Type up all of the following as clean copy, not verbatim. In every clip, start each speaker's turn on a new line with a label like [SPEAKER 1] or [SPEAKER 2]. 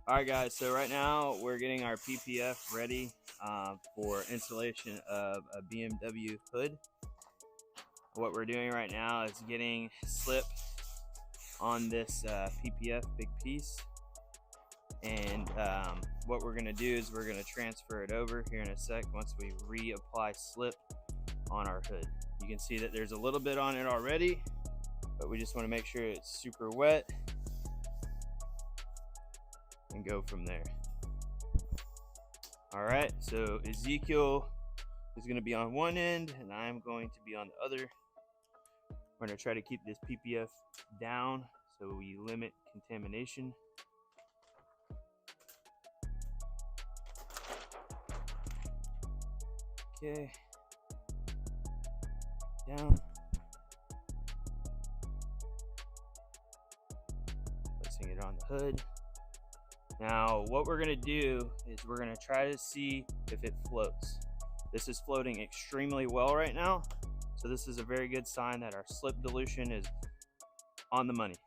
[SPEAKER 1] Alright guys, so right now we're getting our PPF ready for installation of a BMW Hood. What we're doing right now is getting slip on this PPF big piece, and what we're going to do is we're going to transfer it over here in a sec once we reapply slip on our hood. You can see that there's a little bit on it already, but we just want to make sure it's super wet and go from there. All right, so Ezekiel is going to be on one end and I'm going to be on the other. We're going to try to keep this PPF down so we limit contamination. Okay, down. Placing it on the hood. Now, what we're gonna do is we're gonna try to see if it floats. This is floating extremely well right now, so this is a very good sign that our slip dilution is on the money.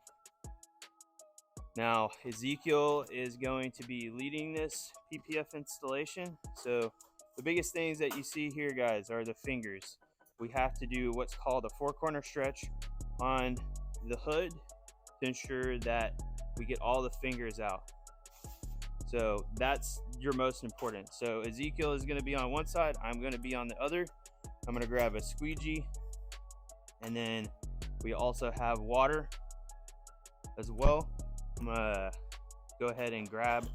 [SPEAKER 1] Now, Ezekiel is going to be leading this PPF installation. So the biggest things that you see here, guys, are the fingers. We have to do what's called a four-corner stretch on the hood to ensure that we get all the fingers out. So that's your most important. So Ezekiel is going to be on one side, I'm going to be on the other. I'm going to grab a squeegee, and then we also have water as well. I'm going to go ahead and grab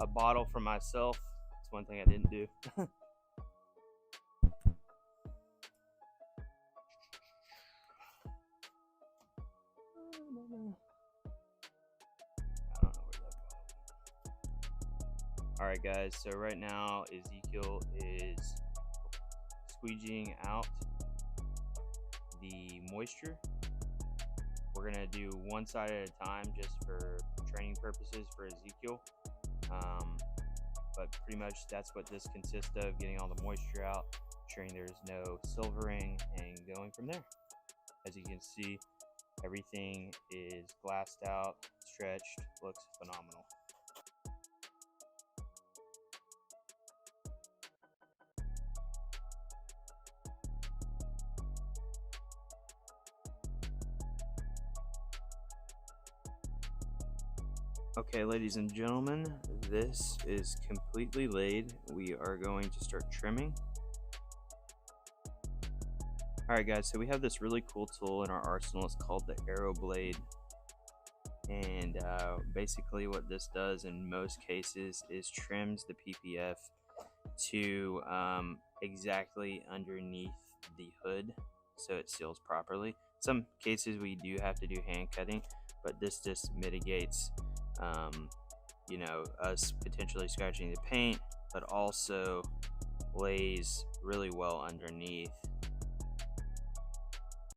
[SPEAKER 1] a bottle for myself. That's one thing I didn't do. All right, guys, so right now Ezekiel is squeegeeing out the moisture. We're gonna do one side at a time just for training purposes for Ezekiel. But pretty much that's what this consists of, getting all the moisture out, ensuring there's no silvering, and going from there. As you can see, everything is glassed out, stretched, looks phenomenal. Okay, ladies and gentlemen, this is completely laid. We are going to start trimming. Alright guys, so we have this really cool tool in our arsenal. It's called the Arrow Blade. And basically what this does in most cases is trims the PPF to exactly underneath the hood so it seals properly. Some cases we do have to do hand cutting, but this just mitigates you know, us potentially scratching the paint, but also lays really well underneath